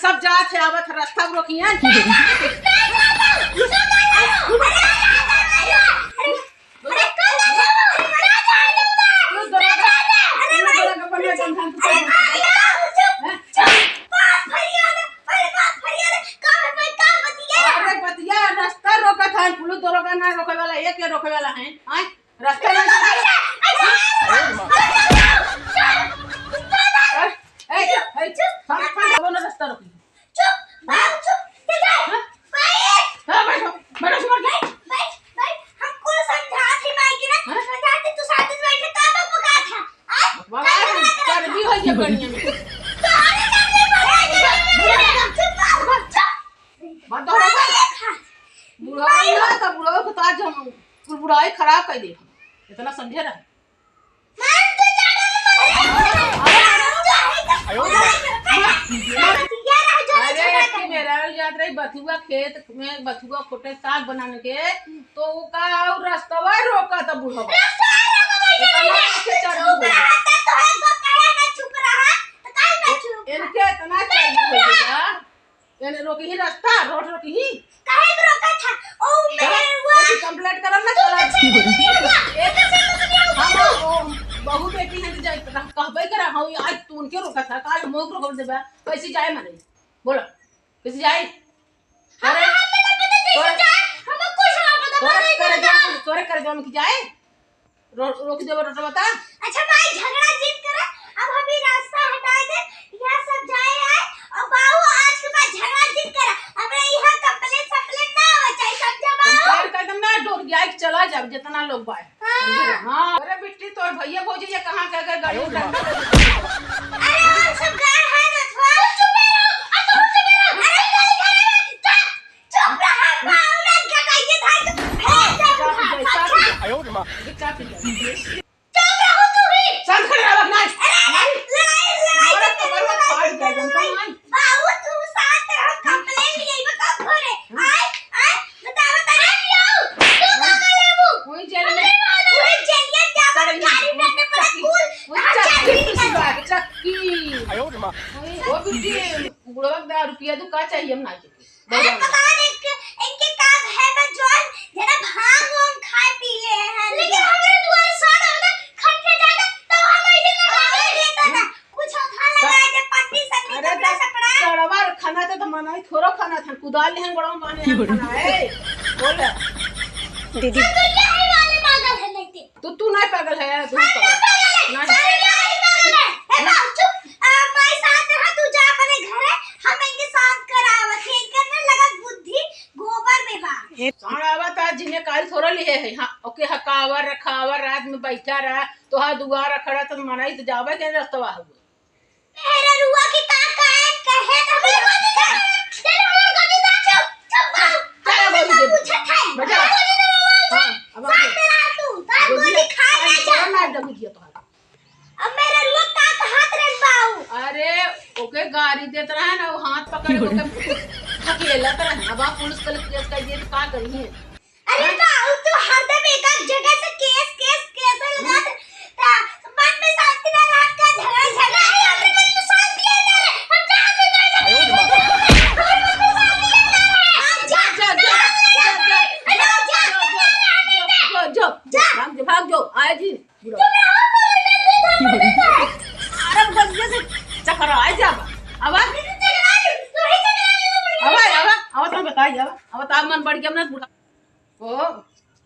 सब जात है आवत रास्ता रोकिए रास्ता रोका था पुलिस दरोगा ना रोके वाला एक रोके वाला है रास्ता रास्ता रोकी बुढ़ाई खराब कर दे इतना समझे रहा याद रही बथुआ खेत में बथुआ खोटे साग बनाने के तो का रास्ता रोका था बूढ़ा इनके इतना चाहिए रोकी ही रास्ता रोड रोकी ही कंप्लेंट करब ना बहु बेटी है कहबे करा हां आज तू उनके रोका था काल मोग रोक देबा कैसे जाए माने बोलो कैसे जाए अरे तोरे कर जो की जाए रोक देबो रोट बता अच्छा भाई झगड़ा जीत कर अब हमें रास्ता हटा दे यहां सब जाए आए और बाऊ आज के बाद झगड़ा जीत कर हमें यहां कंप्लेंट ना हो चाहिए समझा बाऊ एकदम ना डोर गया चला जब जितना लोग बाए हां अरे बिट्टी तोर भैया भौजी ये कहां के अगर गाड़ी अरे हम सब गए हैं ना थोड़ा चुप रहो अरे चुप रहा बाऊ ना क्या कहिए था आयो रे मां चुप रहो तू भी शांत खड़े रहो ना लड़ाई बाऊ तू साथ रहो कंप्लेंट यही बता घरे आए बता तू का लेबू कोई जेल में पूरे जेलिया जा कर गाड़ी में पर चक्की आयो रे मां वो बिट्टी बुढ़वा का रुपया तो का चाहिए हम ना अरे पता नहीं इनके काम है मैं जोन जरा भांग वांग खाए पी ले हैं लेकिन हमारे द्वार साड़ होता खट के जाता तो हम ऐसे लगा देता ना कुछ था लगा दे पत्नी सन्नी कपड़ा सपड़ा चढ़वा खाना तो मना ही थोड़ा खाना था कुदाल ले बड़ा माने खाना है बोल दीदी तो ये है वाले पागल है नहीं तू नहीं पागल है तू पागल है चुप मैं साथ रहा तू जा अपने घर हम इनके साथ करावत है करने लगा बुद्धि गोबर में बा साड़ावा ता जिने काल थोड़ा लिए है हां ओके हकावर रखावर रात में बैठा रहा तो हा दुआरा खड़ा तो मनाई तो जावे के रास्ता हुआ मेरा रुआ की ताका है कहे हमें गति था तेरे हम गति था चुप चला बोल दे पूछा था बजा हां अब तेरा तू तार गोली खा ना डबू दिया तो अब मेरा रुआ का हाथ रख बाऊ अरे ओके गाड़ी देत रहा ना वो हाथ पकड़ के हकेला तरह अब आप पुलिस कल केस कर दिए तो का करिए अरे बाऊ तू हरदम एक जगह से केस लगा मन में शांति ना रात का झगड़ा है अपने मन में शांति है ना हम जहां भी कर सकते भाग जाओ आए जी अरे बस से चक्कर आ जा आवाज तो बताइए अब तार मन बढ़ गया ना बुढ़ा ओ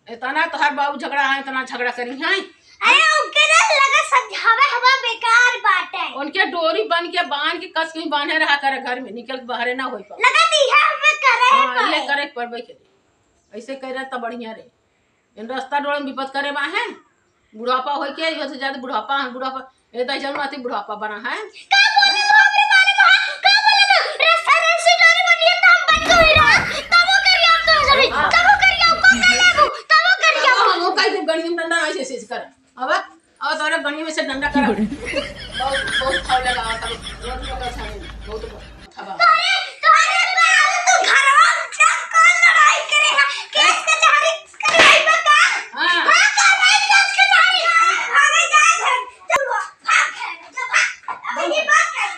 इतना तो हर बाबू झगड़ा है इतना झगड़ा करी है अरे उनके ना लगा समझावे हवा बेकार बात है उनके डोरी बन के बांध के कस कहीं बांधे रहा करे घर में निकल के बाहर ना होई पा लगा दी है हमें करे हां ये करे पड़बे के ऐसे कह रहा त बढ़िया रे इन रास्ता डोर में विपद करे बा है बुढ़ापा हो के यो से ज्यादा बुढ़ापा ये तो जरूर आती बुढ़ापा बना है। का बोले तो अपने बारे में का बोले तो रेस्टोरेंट बनिए तो हम बन गए रहा तब वो करिया तो सही तब वो करिया कौन ना लागू तब वो करिया हम कई दिन गणी में डंडा ऐसे ऐसे कर अब तोरे गणी में से डंडा कर बहुत खाव लगा तब रोटी पका छाने बहुत खबा तोरे बाल तो घरवा क्या कौन लड़ाई करे है केस कचहरी कराई बता हां हां कर रही केस कचहरी भागे जाए घर चलो भाग जब अब ये बात कर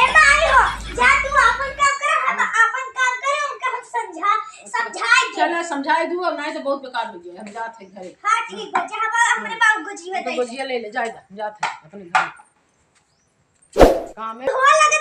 ए भाई हो जा तू अपन काम कर हम अपन काम करे उनका हम समझाए चल समझाई दू अब नहीं तो बहुत बेकार हो गया हम जात है घरे। हां ठीक है जहां पर हमरे बाबू को जीवे तो दे गुजिया ले ले जाए जात है अपने घर काम में हो लगे